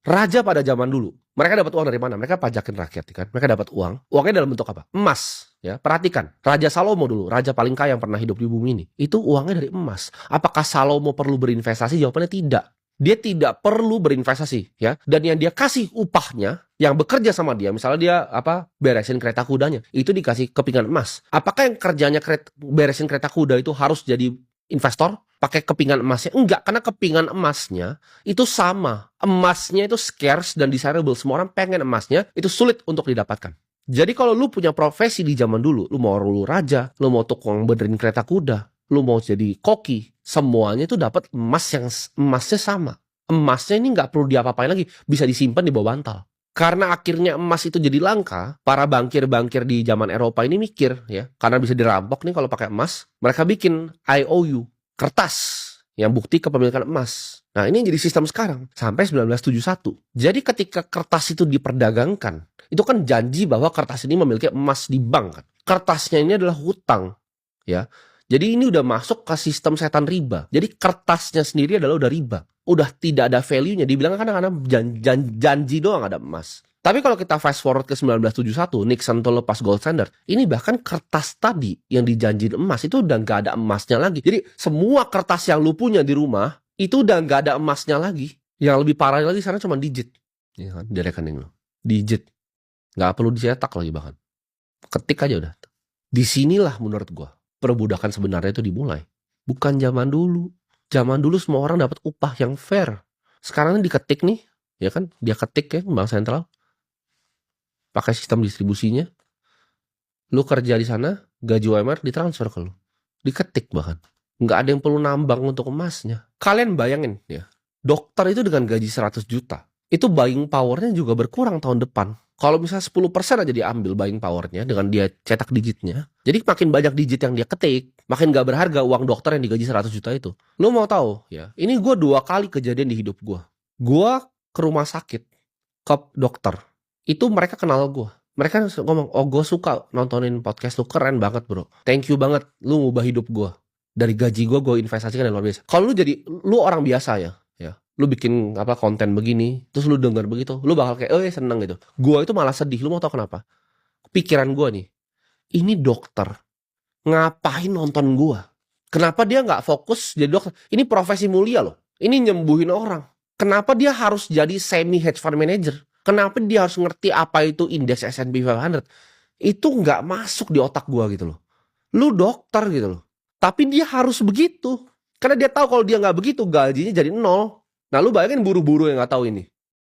Raja pada zaman dulu, mereka dapat uang dari mana? Mereka pajakin rakyat, kan? Mereka dapat uang. Uangnya dalam bentuk apa? Emas. Ya, perhatikan. Raja Salomo dulu, raja paling kaya yang pernah hidup di bumi ini, itu uangnya dari emas. Apakah Salomo perlu berinvestasi? Jawabannya tidak. Dia tidak perlu berinvestasi, ya. Dan yang dia kasih upahnya, yang bekerja sama dia, misalnya dia beresin kereta kudanya, itu dikasih kepingan emas. Apakah yang kerjanya beresin kereta kuda itu harus jadi investor? Pakai kepingan emasnya? Enggak, karena kepingan emasnya itu sama. Emasnya itu scarce dan desirable. Semua orang pengen emasnya, itu sulit untuk didapatkan. Jadi kalau lu punya profesi di zaman dulu, lu mau raja, lu mau tukang benerin kereta kuda, lu mau jadi koki, semuanya itu dapat emas yang emasnya sama. Emasnya ini nggak perlu diapa-apain lagi, bisa disimpan di bawah bantal. Karena akhirnya emas itu jadi langka, para bankir-bankir di zaman Eropa ini mikir, ya, karena bisa dirampok nih kalau pakai emas, mereka bikin IOU, kertas yang bukti kepemilikan emas. Nah, ini yang jadi sistem sekarang sampai 1971. Jadi ketika kertas itu diperdagangkan, itu kan janji bahwa kertas ini memiliki emas di bank, kan. Kertasnya ini adalah hutang, ya. Jadi ini udah masuk ke sistem setan riba. Jadi kertasnya sendiri adalah udah riba. Udah tidak ada value-nya. Dibilang kadang-kadang janji doang ada emas. Tapi kalau kita fast forward ke 1971, Nixon tuh lepas gold standard. Ini bahkan kertas tadi yang dijanjiin emas itu udah nggak ada emasnya lagi. Jadi semua kertas yang lu punya di rumah itu udah nggak ada emasnya lagi. Yang lebih parah lagi sekarang cuma digit, ya kan, di rekening lu. Digit, nggak perlu dicetak lagi bahkan. Ketik aja udah. Disinilah menurut gua perbudakan sebenarnya itu dimulai. Bukan zaman dulu. Zaman dulu semua orang dapat upah yang fair. Sekarang ini diketik nih, ya kan? Dia ketik ya, bank sentral. Pakai sistem distribusinya. Lu kerja di sana, gaji UMR ditransfer ke lu. Diketik bahkan. Nggak ada yang perlu nambang untuk emasnya. Kalian bayangin ya, dokter itu dengan gaji 100 juta. Itu buying powernya juga berkurang tahun depan. Kalau misalnya 10% aja diambil buying powernya dengan dia cetak digitnya. Jadi makin banyak digit yang dia ketik, makin gak berharga uang dokter yang digaji 100 juta itu. Lu mau tahu ya, ini gue 2 kali kejadian di hidup gue. Gue ke rumah sakit, ke dokter. Itu mereka kenal gue. Mereka ngomong, oh gue suka nontonin podcast lu, keren banget bro. Thank you banget, lu ngubah hidup gue. Dari gaji gue investasikan yang luar biasa. Kalau lu orang biasa ya. Lu bikin konten begini, terus lu denger begitu, lu bakal kayak, seneng gitu. Gua itu malah sedih. Lu mau tau kenapa? Pikiran gua nih, ini dokter, ngapain nonton gua? Kenapa dia nggak fokus jadi dokter? Ini profesi mulia loh. Ini nyembuhin orang. Kenapa dia harus jadi semi hedge fund manager? Kenapa dia harus ngerti apa itu indeks S&P 500? Itu nggak masuk di otak gua gitu loh. Lu dokter gitu loh. Tapi dia harus begitu. Karena dia tahu kalau dia nggak begitu, gajinya jadi 0. Nah lu bayangin buru-buru yang gak tahu ini.